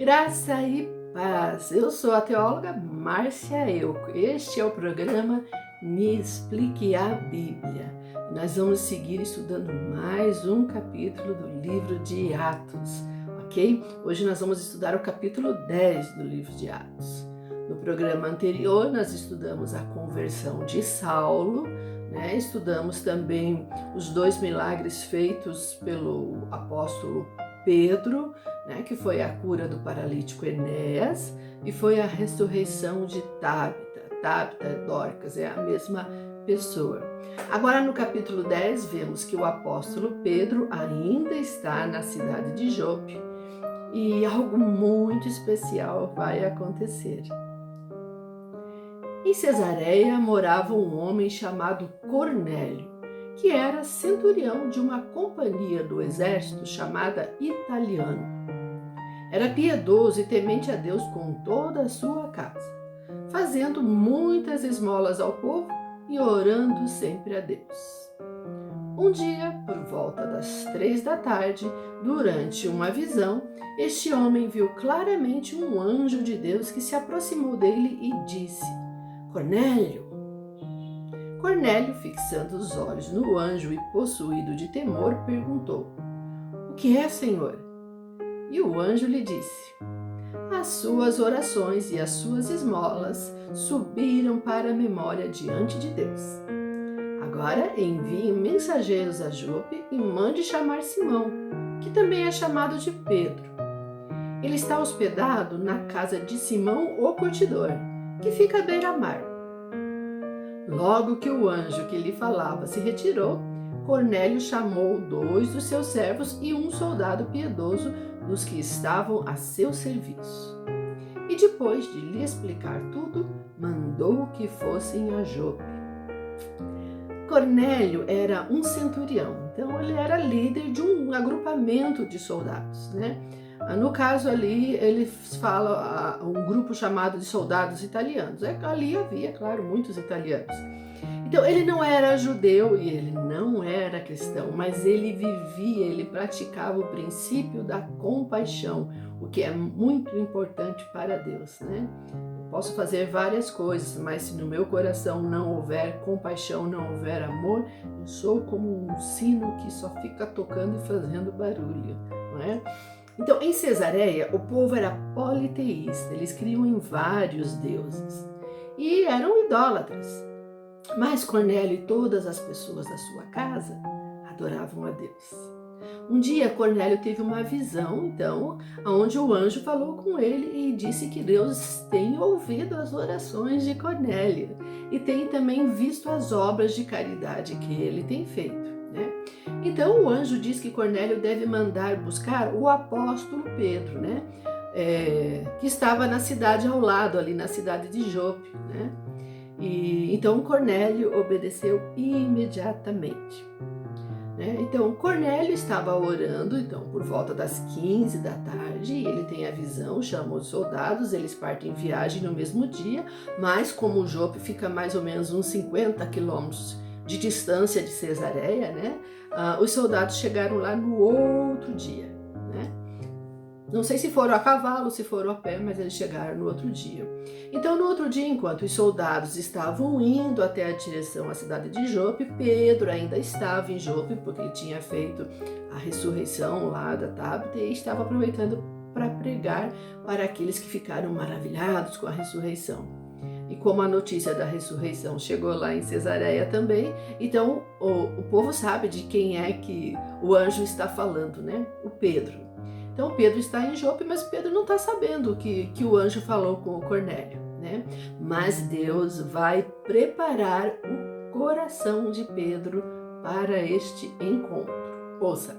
Graça e paz. Eu sou a teóloga Márcia Euco. Este é o programa Me Explique a Bíblia. Nós vamos seguir estudando mais um capítulo do livro de Atos, ok? Hoje nós vamos estudar o capítulo 10 do livro de Atos. No programa anterior nós estudamos a conversão de Saulo, Estudamos também os 2 milagres feitos pelo apóstolo Pedro, que foi a cura do paralítico Enéas e foi a ressurreição de Tábita. Tábita e Dorcas é a mesma pessoa. Agora no capítulo 10 vemos que o apóstolo Pedro ainda está na cidade de Jope e algo muito especial vai acontecer. Em Cesareia morava um homem chamado Cornélio, que era centurião de uma companhia do exército chamada Italiano. Era piedoso e temente a Deus com toda a sua casa, fazendo muitas esmolas ao povo e orando sempre a Deus. Um dia, por volta das 3 da tarde, durante uma visão, este homem viu claramente um anjo de Deus que se aproximou dele e disse: Cornélio! Cornélio, fixando os olhos no anjo e possuído de temor, perguntou: O que é, Senhor? E o anjo lhe disse: As suas orações e as suas esmolas subiram para a memória diante de Deus. Agora envie mensageiros a Jope e mande chamar Simão, que também é chamado de Pedro. Ele está hospedado na casa de Simão o curtidor, que fica à beira-mar. Logo que o anjo que lhe falava se retirou, Cornélio chamou 2 dos seus servos e um soldado piedoso dos que estavam a seu serviço. E depois de lhe explicar tudo, mandou que fossem a Jope. Cornélio era um centurião, então ele era líder de um agrupamento de soldados, No caso ali, ele fala um grupo chamado de soldados italianos. Ali havia, claro, muitos italianos. Então, ele não era judeu e ele não era cristão, mas ele vivia, ele praticava o princípio da compaixão, o que é muito importante para Deus, Posso fazer várias coisas, mas se no meu coração não houver compaixão, não houver amor, eu sou como um sino que só fica tocando e fazendo barulho, Então, em Cesareia, o povo era politeísta, eles criam em vários deuses e eram idólatras. Mas Cornélio e todas as pessoas da sua casa adoravam a Deus. Um dia, Cornélio teve uma visão, onde o anjo falou com ele e disse que Deus tem ouvido as orações de Cornélio e tem também visto as obras de caridade que ele tem feito. Então o anjo diz que Cornélio deve mandar buscar o apóstolo Pedro, que estava na cidade ao lado, ali na cidade de Jope, E então Cornélio obedeceu imediatamente. Então Cornélio estava orando, por volta das 15 da tarde, ele tem a visão, chama os soldados, eles partem em viagem no mesmo dia, mas como Jope fica mais ou menos uns 50 quilômetros de distância de Cesareia, os soldados chegaram lá no outro dia, Não sei se foram a cavalo, se foram a pé, mas eles chegaram no outro dia. Então, no outro dia, enquanto os soldados estavam indo até a direção à cidade de Jope, Pedro ainda estava em Jope, porque ele tinha feito a ressurreição lá da Tábita e estava aproveitando para pregar para aqueles que ficaram maravilhados com a ressurreição. E como a notícia da ressurreição chegou lá em Cesareia também, então o povo sabe de quem é que o anjo está falando, O Pedro. Então Pedro está em Jope, mas Pedro não está sabendo que o anjo falou com o Cornélio, Mas Deus vai preparar o coração de Pedro para este encontro. Ouça!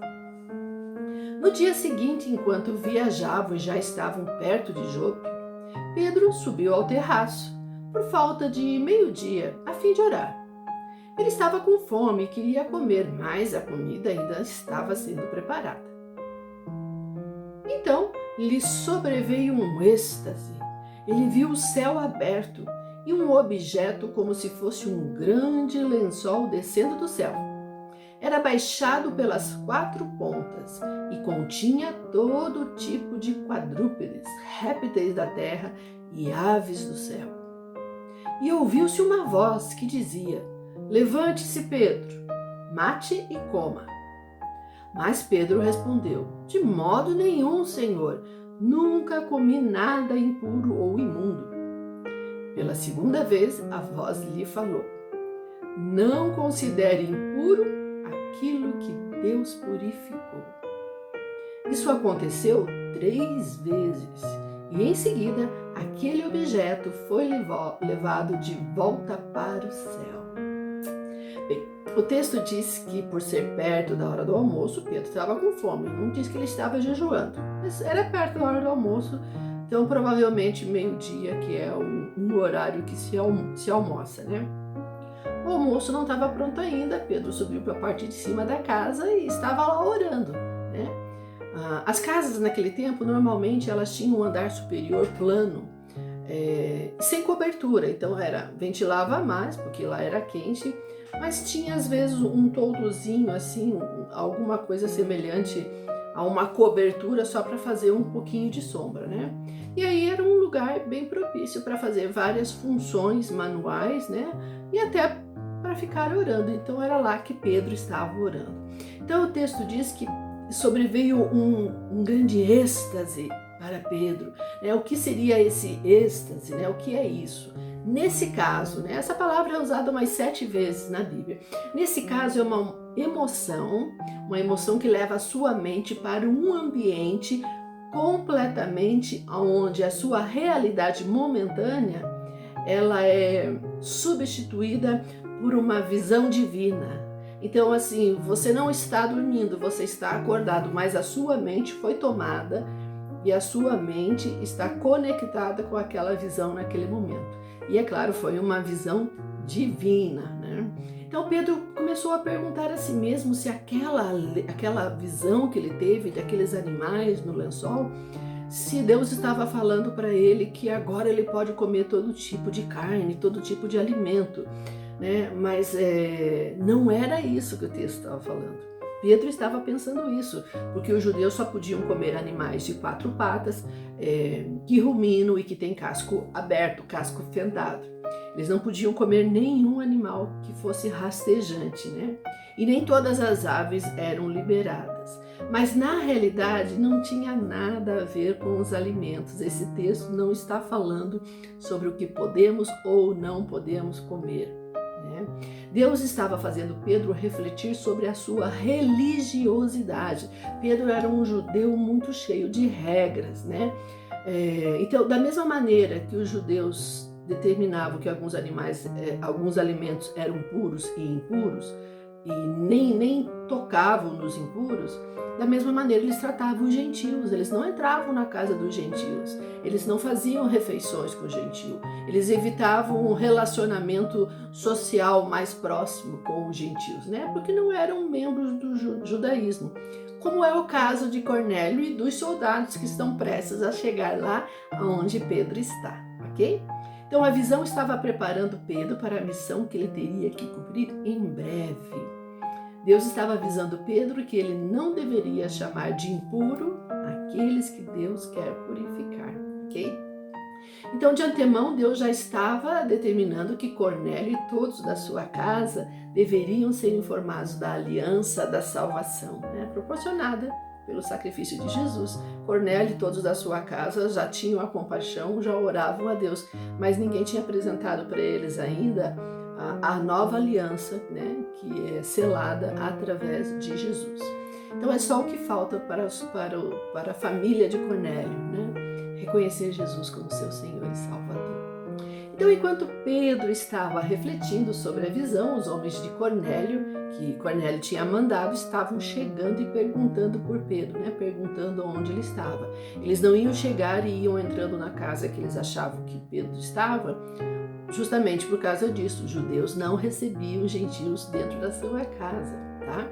No dia seguinte, enquanto viajavam e já estavam perto de Jope, Pedro subiu ao terraço, por falta de meio-dia, a fim de orar. Ele estava com fome e queria comer, mas a comida ainda estava sendo preparada. Então lhe sobreveio um êxtase. Ele viu o céu aberto e um objeto como se fosse um grande lençol descendo do céu. Era baixado pelas 4 pontas e continha todo tipo de quadrúpedes, répteis da terra e aves do céu. E ouviu-se uma voz que dizia: Levante-se, Pedro, mate e coma. Mas Pedro respondeu: De modo nenhum, Senhor, nunca comi nada impuro ou imundo. Pela segunda vez, a voz lhe falou: Não considere impuro aquilo que Deus purificou. Isso aconteceu 3 vezes, e em seguida aquele objeto foi levado de volta para o céu. Bem, o texto diz que por ser perto da hora do almoço, Pedro estava com fome. Não diz que ele estava jejuando, mas era perto da hora do almoço, então provavelmente meio-dia, que é um horário que se almoça, né? O almoço não estava pronto ainda, Pedro subiu para a parte de cima da casa e estava lá orando, né? As casas naquele tempo, normalmente, elas tinham um andar superior plano, sem cobertura, então ventilava mais, porque lá era quente, mas tinha às vezes um toldozinho assim, alguma coisa semelhante a uma cobertura só para fazer um pouquinho de sombra, né? E aí era um lugar bem propício para fazer várias funções manuais, né? E até para ficar orando. Então era lá que Pedro estava orando. Então o texto diz que sobreveio um grande êxtase para Pedro, né? O que seria esse êxtase, né? O que é isso? Nesse caso, né? Essa palavra é usada umas 7 vezes na Bíblia. Nesse caso é uma emoção que leva a sua mente para um ambiente completamente onde a sua realidade momentânea ela é substituída por uma visão divina. Então, assim, você não está dormindo, você está acordado, mas a sua mente foi tomada e a sua mente está conectada com aquela visão naquele momento. E é claro, foi uma visão divina, né? Então Pedro começou a perguntar a si mesmo se aquela visão que ele teve daqueles animais no lençol, se Deus estava falando para ele que agora ele pode comer todo tipo de carne, todo tipo de alimento, né? Mas não era isso que o texto estava falando. Pedro estava pensando isso, porque os judeus só podiam comer animais de 4 patas, que ruminam e que tem casco aberto, casco fendado. Eles não podiam comer nenhum animal que fosse rastejante, né? E nem todas as aves eram liberadas. Mas na realidade não tinha nada a ver com os alimentos. Esse texto não está falando sobre o que podemos ou não podemos comer, né? Deus estava fazendo Pedro refletir sobre a sua religiosidade. Pedro era um judeu muito cheio de regras, né? Então, da mesma maneira que os judeus determinavam que alguns alimentos eram puros e impuros, e nem tocavam nos impuros, da mesma maneira eles tratavam os gentios. Eles não entravam na casa dos gentios, eles não faziam refeições com o gentio, eles evitavam um relacionamento social mais próximo com os gentios, né? Porque não eram membros do judaísmo, como é o caso de Cornélio e dos soldados que estão prestes a chegar lá onde Pedro está, ok? Então a visão estava preparando Pedro para a missão que ele teria que cumprir em breve. Deus estava avisando Pedro que ele não deveria chamar de impuro aqueles que Deus quer purificar, ok? Então, de antemão, Deus já estava determinando que Cornélio e todos da sua casa deveriam ser informados da aliança da salvação, né? Proporcionada pelo sacrifício de Jesus. Cornélio e todos da sua casa já tinham a compaixão, já oravam a Deus, mas ninguém tinha apresentado para eles ainda a nova aliança, né, que é selada através de Jesus. Então é só o que falta para a família de Cornélio, né, reconhecer Jesus como seu Senhor e Salvador. Então, enquanto Pedro estava refletindo sobre a visão, os homens de Cornélio, que Cornélio tinha mandado, estavam chegando e perguntando por Pedro, né, perguntando onde ele estava. Eles não iam chegar e iam entrando na casa que eles achavam que Pedro estava, justamente por causa disso. Os judeus não recebiam os gentios dentro da sua casa, tá?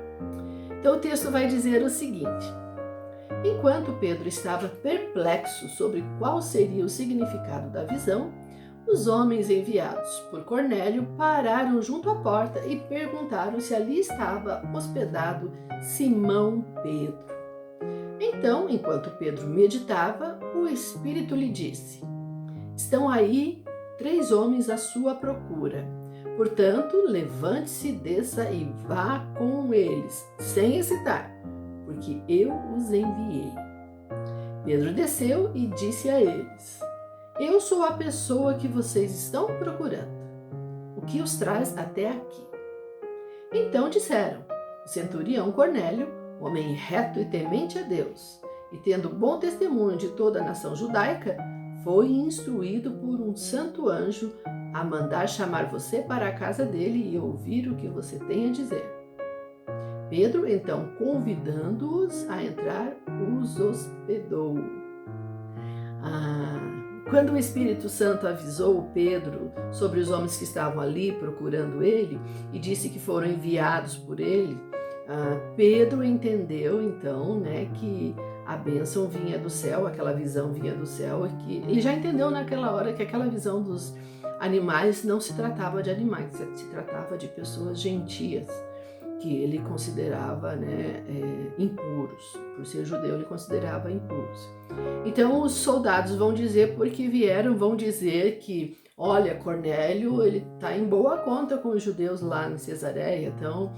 Então o texto vai dizer o seguinte: enquanto Pedro estava perplexo sobre qual seria o significado da visão, Os homens enviados por Cornélio pararam junto à porta e perguntaram se ali estava hospedado Simão Pedro. Então, enquanto Pedro meditava, o Espírito lhe disse: estão aí 3 homens à sua procura. Portanto, levante-se, desça e vá com eles, sem hesitar, porque eu os enviei. Pedro desceu e disse a eles: eu sou a pessoa que vocês estão procurando. O que os traz até aqui? Então disseram: o centurião Cornélio, homem reto e temente a Deus, e tendo bom testemunho de toda a nação judaica, foi instruído por um santo anjo a mandar chamar você para a casa dele e ouvir o que você tem a dizer. Pedro, então, convidando-os a entrar, os hospedou. Quando o Espírito Santo avisou Pedro sobre os homens que estavam ali procurando ele e disse que foram enviados por ele, Pedro entendeu então, que a bênção vinha do céu, aquela visão vinha do céu, e que ele já entendeu naquela hora que aquela visão dos animais não se tratava de animais, se tratava de pessoas gentias, que ele considerava impuros. Por ser judeu, ele considerava impuros. Então os soldados vão dizer, porque vieram, vão dizer que, olha, Cornélio, ele está em boa conta com os judeus lá em Cesareia, então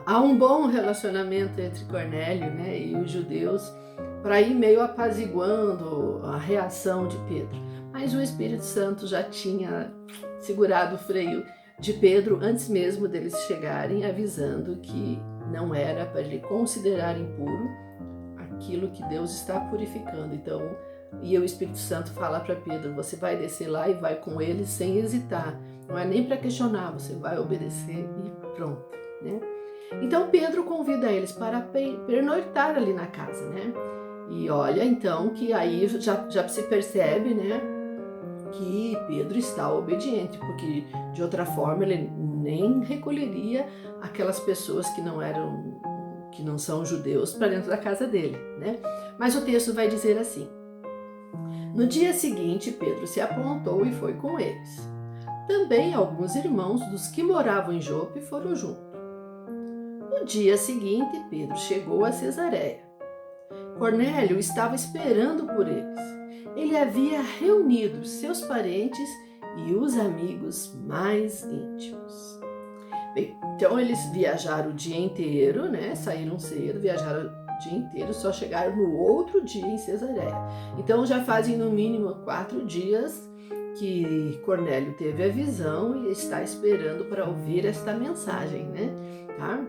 há um bom relacionamento entre Cornélio e os judeus, para ir meio apaziguando a reação de Pedro. Mas o Espírito Santo já tinha segurado o freio de Pedro antes mesmo deles chegarem, avisando que não era para ele considerar impuro aquilo que Deus está purificando. Então, e o Espírito Santo fala para Pedro: você vai descer lá e vai com eles sem hesitar. Não é nem para questionar, você vai obedecer e pronto, Então Pedro convida eles para pernoitar ali na casa, E olha então que aí já se percebe, que Pedro está obediente, porque de outra forma ele nem recolheria aquelas pessoas que não são judeus para dentro da casa dele, Mas o texto vai dizer assim: no dia seguinte, Pedro se aprontou e foi com eles. Também alguns irmãos dos que moravam em Jope foram junto. No dia seguinte, Pedro chegou a Cesareia. Cornélio estava esperando por eles. Ele havia reunido seus parentes e os amigos mais íntimos. Bem, então eles viajaram o dia inteiro, Saíram cedo, viajaram o dia inteiro, só chegaram no outro dia em Cesareia. Então já fazem no mínimo 4 dias que Cornélio teve a visão e está esperando para ouvir esta mensagem, Tá?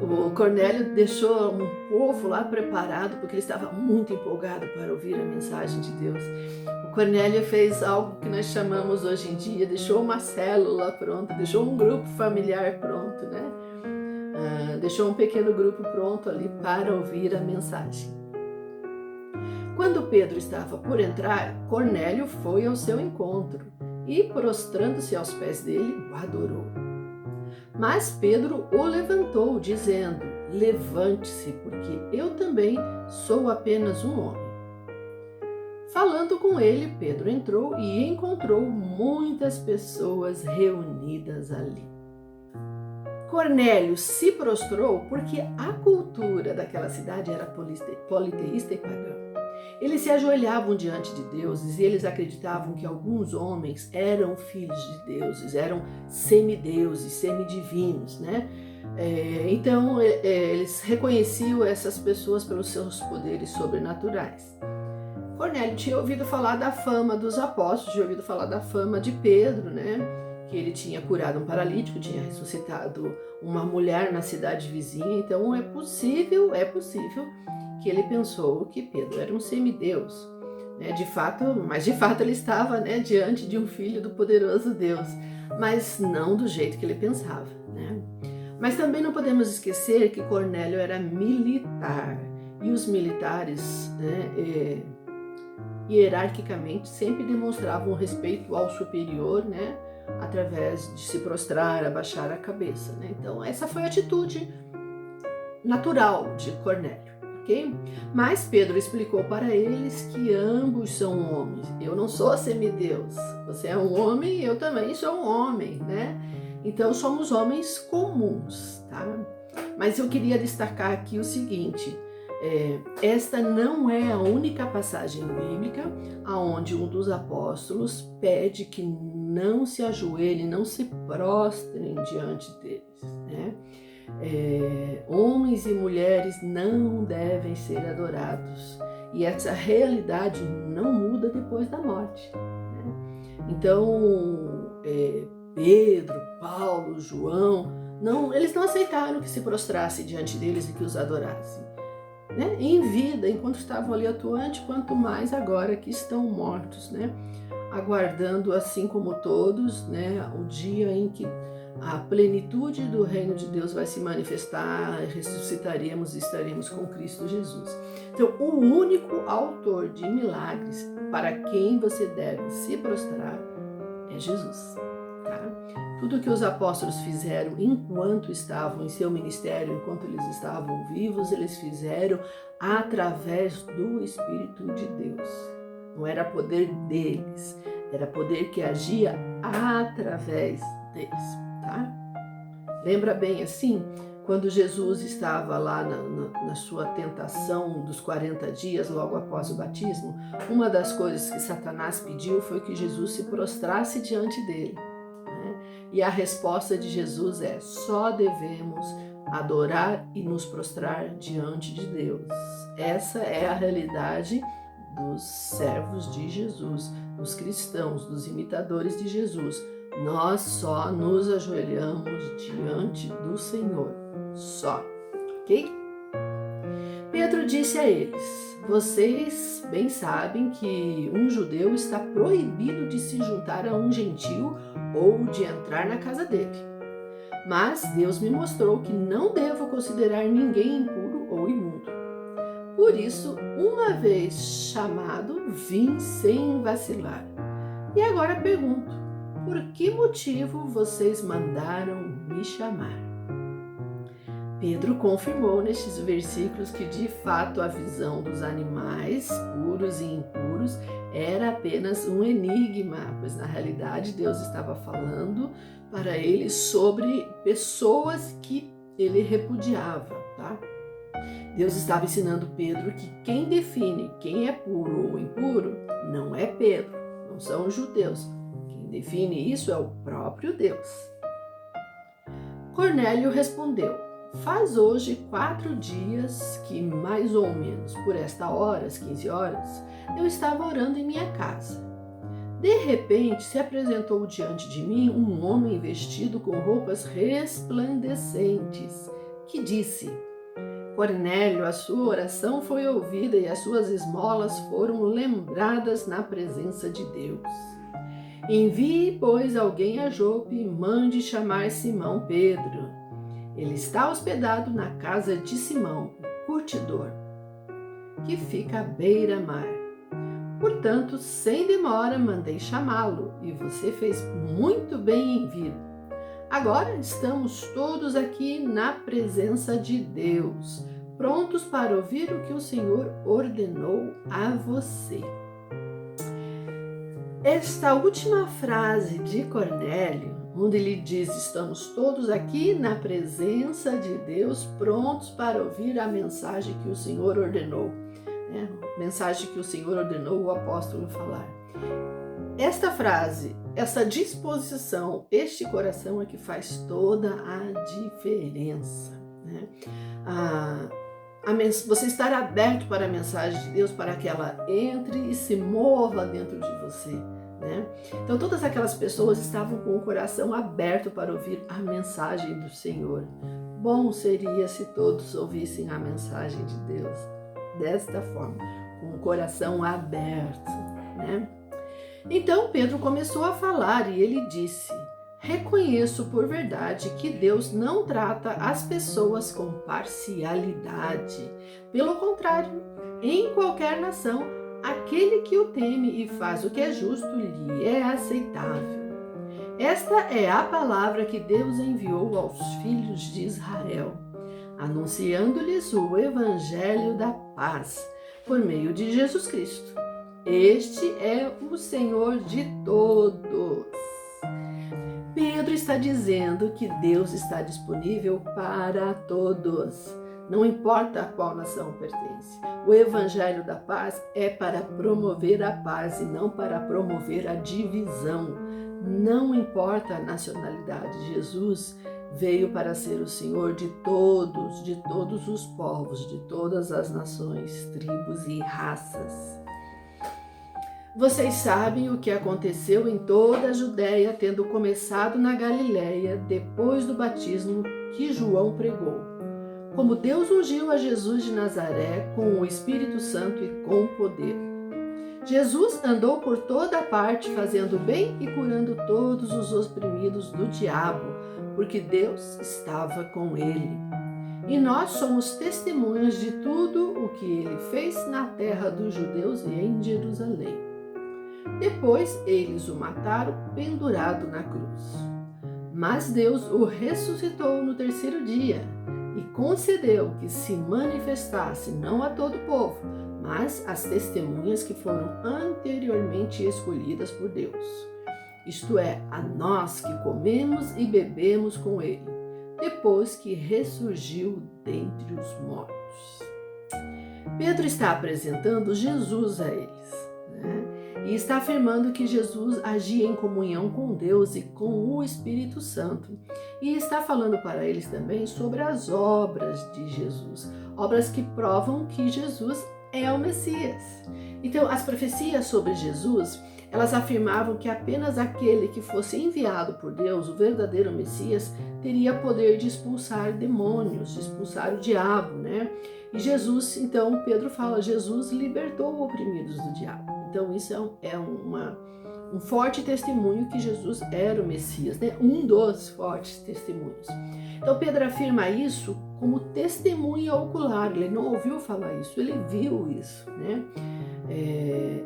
O Cornélio deixou um povo lá preparado, porque ele estava muito empolgado para ouvir a mensagem de Deus. O Cornélio fez algo que nós chamamos hoje em dia, deixou uma célula pronta, deixou um grupo familiar pronto, Deixou um pequeno grupo pronto ali para ouvir a mensagem. Quando Pedro estava por entrar, Cornélio foi ao seu encontro e, prostrando-se aos pés dele, o adorou. Mas Pedro o levantou, dizendo: levante-se, porque eu também sou apenas um homem. Falando com ele, Pedro entrou e encontrou muitas pessoas reunidas ali. Cornélio se prostrou porque a cultura daquela cidade era politeísta e pagã. Eles se ajoelhavam diante de deuses e eles acreditavam que alguns homens eram filhos de deuses, eram semideuses, semidivinos, Então eles reconheciam essas pessoas pelos seus poderes sobrenaturais. Cornélio tinha ouvido falar da fama dos apóstolos, tinha ouvido falar da fama de Pedro, que ele tinha curado um paralítico, tinha ressuscitado uma mulher na cidade vizinha. Então é possível que ele pensou que Pedro era um semideus, de fato ele estava diante de um filho do poderoso Deus, mas não do jeito que ele pensava, Mas também não podemos esquecer que Cornélio era militar, e os militares, hierarquicamente sempre demonstravam respeito ao superior, através de se prostrar, abaixar a cabeça, Então essa foi a atitude natural de Cornélio. ok? Mas Pedro explicou para eles que ambos são homens. Eu não sou semideus, você é um homem e eu também sou um homem, né? Então somos homens comuns, tá? Mas eu queria destacar aqui o seguinte, esta não é a única passagem bíblica onde um dos apóstolos pede que não se ajoelhem, não se prostrem diante deles, né? Homens e mulheres não devem ser adorados, e essa realidade não muda depois da morte, né? Então, Pedro, Paulo, João, eles não aceitaram que se prostrasse diante deles e que os adorassem, né? Em vida, enquanto estavam ali atuantes, quanto mais agora que estão mortos, né? Aguardando, assim como todos, né? O dia em que a plenitude do reino de Deus vai se manifestar, ressuscitaremos e estaremos com Cristo Jesus. Então, o único autor de milagres para quem você deve se prostrar é Jesus, tá? Tudo que os apóstolos fizeram enquanto estavam em seu ministério, enquanto eles estavam vivos, eles fizeram através do Espírito de Deus. Não era poder deles, era poder que agia através deles, tá? Lembra bem assim, quando Jesus estava lá na sua tentação dos 40 dias, logo após o batismo, uma das coisas que Satanás pediu foi que Jesus se prostrasse diante dele, né? E a resposta de Jesus é: só devemos adorar e nos prostrar diante de Deus. Essa é a realidade dos servos de Jesus, dos cristãos, dos imitadores de Jesus. Nós só nos ajoelhamos diante do Senhor, só, ok? Pedro disse a eles: vocês bem sabem que um judeu está proibido de se juntar a um gentio ou de entrar na casa dele. Mas Deus me mostrou que não devo considerar ninguém impuro ou imundo. Por isso, uma vez chamado, vim sem vacilar. E agora pergunto: por que motivo vocês mandaram me chamar? Pedro confirmou nestes versículos que de fato a visão dos animais, puros e impuros, era apenas um enigma, pois na realidade Deus estava falando para ele sobre pessoas que ele repudiava, tá? Deus estava ensinando Pedro que quem define quem é puro ou impuro não é Pedro, não são os judeus. Quem define isso é o próprio Deus. Cornélio respondeu: faz hoje 4 dias que, mais ou menos por esta hora, às 15 horas, eu estava orando em minha casa. De repente se apresentou diante de mim um homem vestido com roupas resplandecentes, que disse: Cornélio, a sua oração foi ouvida e as suas esmolas foram lembradas na presença de Deus. Envie, pois, alguém a Jope e mande chamar Simão Pedro. Ele está hospedado na casa de Simão, o curtidor, que fica à beira-mar. Portanto, sem demora, mandei chamá-lo, e você fez muito bem em vir. Agora estamos todos aqui na presença de Deus, prontos para ouvir o que o Senhor ordenou a você. Esta última frase de Cornélio, onde ele diz: estamos todos aqui na presença de Deus, prontos para ouvir a mensagem que o Senhor ordenou. Mensagem que o Senhor ordenou o apóstolo falar. Esta frase, essa disposição, este coração é que faz toda a diferença, né? Você estar aberto para a mensagem de Deus, para que ela entre e se mova dentro de você, né? Então todas aquelas pessoas estavam com o coração aberto para ouvir a mensagem do Senhor. Bom seria se todos ouvissem a mensagem de Deus desta forma, com o coração aberto, né? Então Pedro começou a falar e ele disse: reconheço por verdade que Deus não trata as pessoas com parcialidade. Pelo contrário, em qualquer nação, aquele que o teme e faz o que é justo lhe é aceitável. Esta é a palavra que Deus enviou aos filhos de Israel. anunciando-lhes o evangelho da paz, por meio de Jesus Cristo. Este é o Senhor de todos. Pedro está dizendo que Deus está disponível para todos, não importa a qual nação pertence. O evangelho da paz é para promover a paz e não para promover a divisão. Não importa a nacionalidade, Jesus veio para ser o Senhor de todos os povos, de todas as nações, tribos e raças. Vocês sabem o que aconteceu em toda a Judéia, tendo começado na Galiléia, depois do batismo que João pregou. Como Deus ungiu a Jesus de Nazaré com o Espírito Santo e com poder. Jesus andou por toda a parte fazendo bem e curando todos os oprimidos do diabo, porque Deus estava com ele. E nós somos testemunhas de tudo o que ele fez na terra dos judeus e em Jerusalém. Depois eles o mataram pendurado na cruz. Mas Deus o ressuscitou no terceiro dia e concedeu que se manifestasse não a todo o povo, mas às testemunhas que foram anteriormente escolhidas por Deus. Isto é, a nós que comemos e bebemos com ele, depois que ressurgiu dentre os mortos. Pedro está apresentando Jesus a eles, né? E está afirmando que Jesus agia em comunhão com Deus e com o Espírito Santo. E está falando para eles também sobre as obras de Jesus, obras que provam que Jesus é o Messias. Então, as profecias sobre Jesus, elas afirmavam que apenas aquele que fosse enviado por Deus, o verdadeiro Messias, teria poder de expulsar demônios, de expulsar o diabo, né? E Jesus, então, Pedro fala, Jesus libertou os oprimidos do diabo. Então, isso é um forte testemunho que Jesus era o Messias, né? Um dos fortes testemunhos. Então, Pedro afirma isso como testemunha ocular. Ele não ouviu falar isso, ele viu isso, né?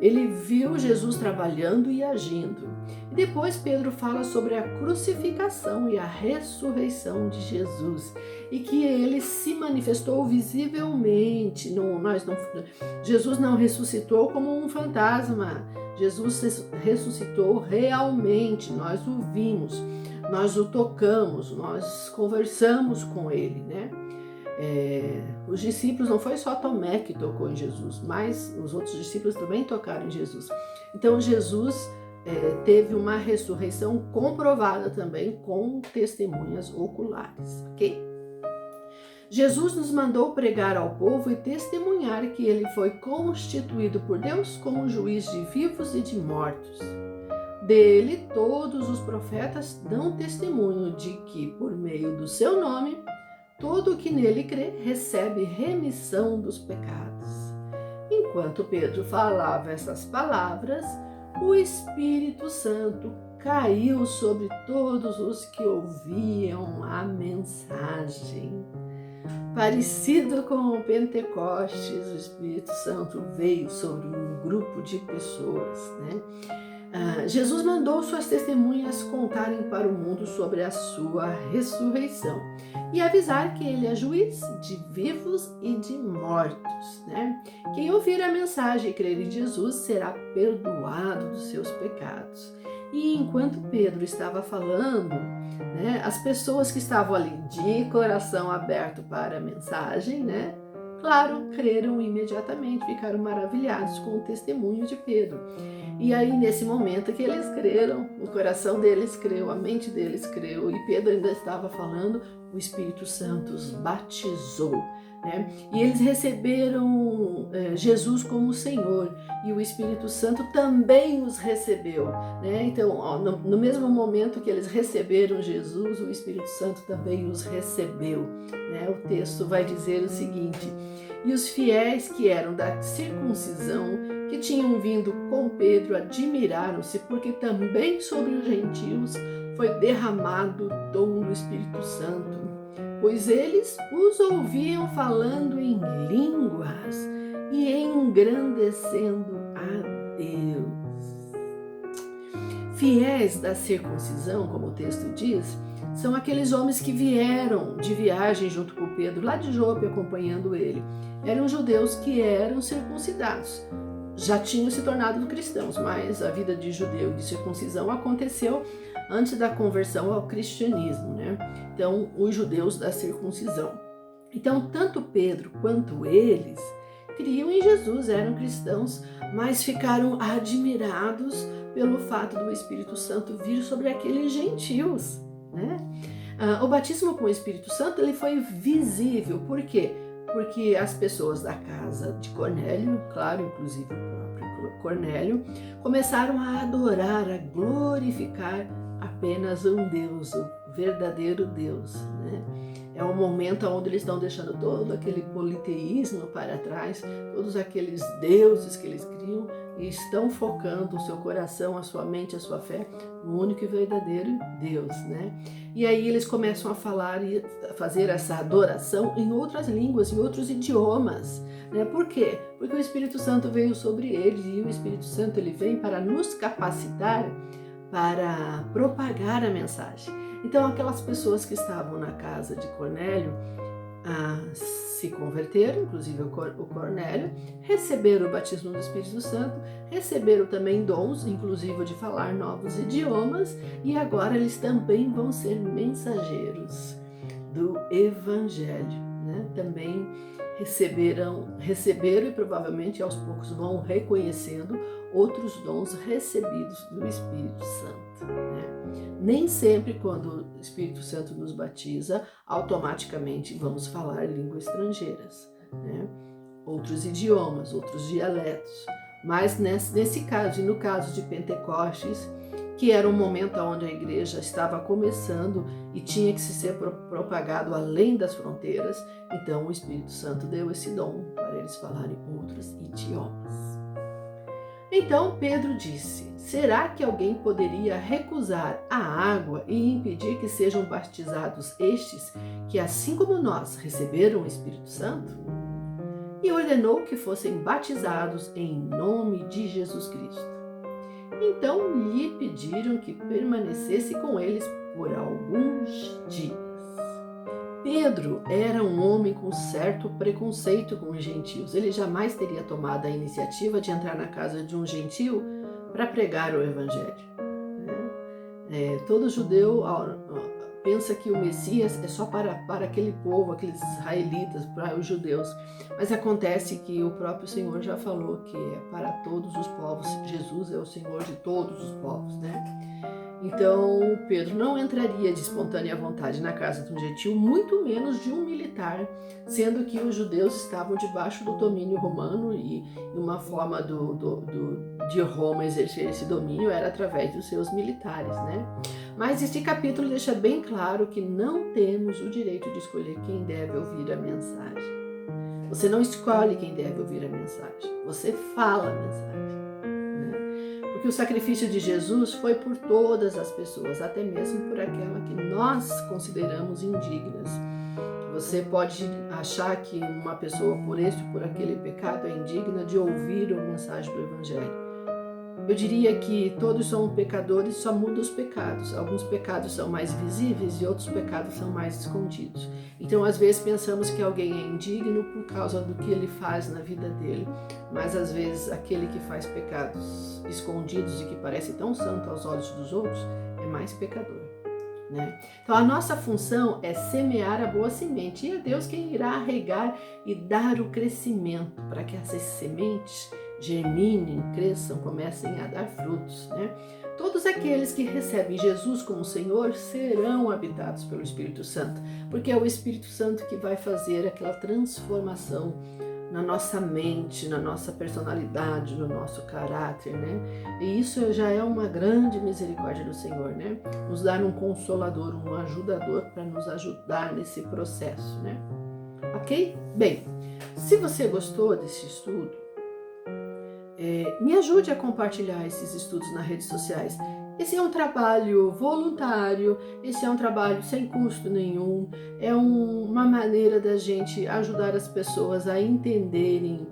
Ele viu Jesus trabalhando e agindo. E depois Pedro fala sobre a crucificação e a ressurreição de Jesus e que ele se manifestou visivelmente. Jesus não ressuscitou como um fantasma. Jesus ressuscitou realmente. Nós o vimos, nós o tocamos, nós conversamos com ele, né? Os discípulos, não foi só Tomé que tocou em Jesus, mas os outros discípulos também tocaram em Jesus. Então Jesus teve uma ressurreição comprovada também com testemunhas oculares, ok? Jesus nos mandou pregar ao povo e testemunhar que ele foi constituído por Deus como juiz de vivos e de mortos. Dele, todos os profetas dão testemunho de que, por meio do seu nome, todo o que nele crê recebe remissão dos pecados. Enquanto Pedro falava essas palavras, o Espírito Santo caiu sobre todos os que ouviam a mensagem. Parecido com o Pentecostes, o Espírito Santo veio sobre um grupo de pessoas, né? Jesus mandou suas testemunhas contarem para o mundo sobre a sua ressurreição e avisar que ele é juiz de vivos e de mortos, né? Quem ouvir a mensagem e crer em Jesus será perdoado dos seus pecados. E enquanto Pedro estava falando, né, as pessoas que estavam ali de coração aberto para a mensagem, né? Claro, creram imediatamente, ficaram maravilhados com o testemunho de Pedro. E aí, nesse momento que eles creram, o coração deles creu, a mente deles creu, e Pedro ainda estava falando, o Espírito Santo os batizou, né? E eles receberam Jesus como Senhor, e o Espírito Santo também os recebeu, né? Então, no mesmo momento que eles receberam Jesus, o Espírito Santo também os recebeu, né? O texto vai dizer o seguinte: e os fiéis que eram da circuncisão, que tinham vindo com Pedro, admiraram-se, porque também sobre os gentios foi derramado o dom do Espírito Santo, pois eles os ouviam falando em línguas e engrandecendo a Deus. Fiéis da circuncisão, como o texto diz, são aqueles homens que vieram de viagem junto com Pedro, lá de Jope, acompanhando ele. Eram judeus que eram circuncidados. Já tinham se tornado cristãos, mas a vida de judeu e de circuncisão aconteceu antes da conversão ao cristianismo, né? Então, os judeus da circuncisão. Então, tanto Pedro quanto eles criam em Jesus, eram cristãos, mas ficaram admirados pelo fato do Espírito Santo vir sobre aqueles gentios, né? O batismo com o Espírito Santo ele foi visível, por quê? Porque as pessoas da casa de Cornélio, claro, inclusive o próprio Cornélio, começaram a adorar, a glorificar apenas um Deus, o verdadeiro Deus, né? É um momento onde eles estão deixando todo aquele politeísmo para trás, todos aqueles deuses que eles criam e estão focando o seu coração, a sua mente, a sua fé no único e verdadeiro Deus, né? E aí eles começam a falar e a fazer essa adoração em outras línguas, em outros idiomas, né? Por quê? Porque o Espírito Santo veio sobre eles e o Espírito Santo ele vem para nos capacitar para propagar a mensagem. Então aquelas pessoas que estavam na casa de Cornélio se converteram, inclusive o Cornélio, receberam o batismo do Espírito Santo, receberam também dons, inclusive de falar novos idiomas, e agora eles também vão ser mensageiros do Evangelho, né? Também receberam e provavelmente aos poucos vão reconhecendo outros dons recebidos do Espírito Santo, né? Nem sempre quando o Espírito Santo nos batiza, automaticamente vamos falar línguas estrangeiras, né? Outros idiomas, outros dialetos. Mas nesse caso, e no caso de Pentecostes, que era um momento onde a igreja estava começando e tinha que se ser propagado além das fronteiras, então o Espírito Santo deu esse dom para eles falarem outros idiomas. Então Pedro disse: será que alguém poderia recusar a água e impedir que sejam batizados estes que, assim como nós, receberam o Espírito Santo? E ordenou que fossem batizados em nome de Jesus Cristo. Então lhe pediram que permanecesse com eles por alguns dias. Pedro era um homem com certo preconceito com os gentios. Ele jamais teria tomado a iniciativa de entrar na casa de um gentio para pregar o evangelho, né? Todo judeu pensa que o Messias é só para aquele povo, aqueles israelitas, para os judeus. Mas acontece que o próprio Senhor já falou que é para todos os povos. Jesus é o Senhor de todos os povos, né? Então, Pedro não entraria de espontânea vontade na casa de um gentil, muito menos de um militar, sendo que os judeus estavam debaixo do domínio romano e uma forma de Roma exercer esse domínio era através dos seus militares, né? Mas este capítulo deixa bem claro que não temos o direito de escolher quem deve ouvir a mensagem. Você não escolhe quem deve ouvir a mensagem, você fala a mensagem. Porque o sacrifício de Jesus foi por todas as pessoas, até mesmo por aquela que nós consideramos indignas. Você pode achar que uma pessoa por este ou por aquele pecado é indigna de ouvir a mensagem do Evangelho. Eu diria que todos são pecadores, só muda os pecados. Alguns pecados são mais visíveis e outros pecados são mais escondidos. Então, às vezes, pensamos que alguém é indigno por causa do que ele faz na vida dele. Mas, às vezes, aquele que faz pecados escondidos e que parece tão santo aos olhos dos outros é mais pecador, né? Então, a nossa função é semear a boa semente. E é Deus quem irá regar e dar o crescimento para que essas sementes germinem, cresçam, comecem a dar frutos, né? Todos aqueles que recebem Jesus como Senhor serão habitados pelo Espírito Santo, porque é o Espírito Santo que vai fazer aquela transformação na nossa mente, na nossa personalidade, no nosso caráter, né? E isso já é uma grande misericórdia do Senhor, né? Nos dar um consolador, um ajudador para nos ajudar nesse processo, né? Ok? Bem, se você gostou desse estudo, me ajude a compartilhar esses estudos nas redes sociais. Esse é um trabalho voluntário, esse é um trabalho sem custo nenhum, é uma maneira da gente ajudar as pessoas a entenderem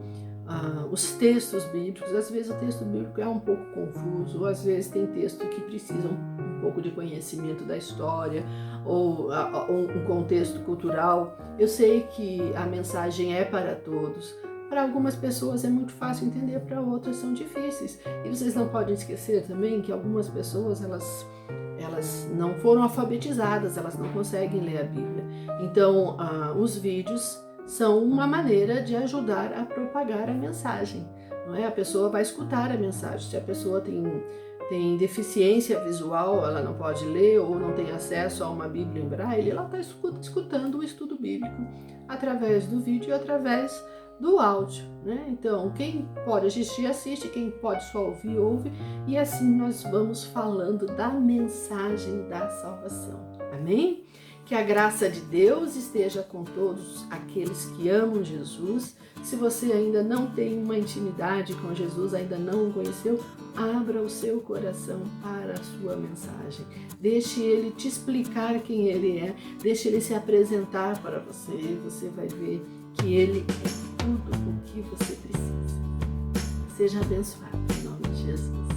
os textos bíblicos. Às vezes o texto bíblico é um pouco confuso, ou às vezes tem texto que precisam um pouco de conhecimento da história, ou um contexto cultural. Eu sei que a mensagem é para todos. Para algumas pessoas é muito fácil entender, para outras são difíceis. E vocês não podem esquecer também que algumas pessoas, elas não foram alfabetizadas, elas não conseguem ler a Bíblia. Então, os vídeos são uma maneira de ajudar a propagar a mensagem. Não é? A pessoa vai escutar a mensagem. Se a pessoa tem deficiência visual, ela não pode ler ou não tem acesso a uma Bíblia em braille, ela está escutando o estudo bíblico através do vídeo e através do áudio, né? Então, quem pode assistir, assiste, quem pode só ouvir, ouve, e assim nós vamos falando da mensagem da salvação. Amém? Que a graça de Deus esteja com todos aqueles que amam Jesus. Se você ainda não tem uma intimidade com Jesus, ainda não o conheceu, abra o seu coração para a sua mensagem. Deixe ele te explicar quem ele é, deixe ele se apresentar para você, e você vai ver que ele é tudo o que você precisa. Seja abençoado em nome de Jesus.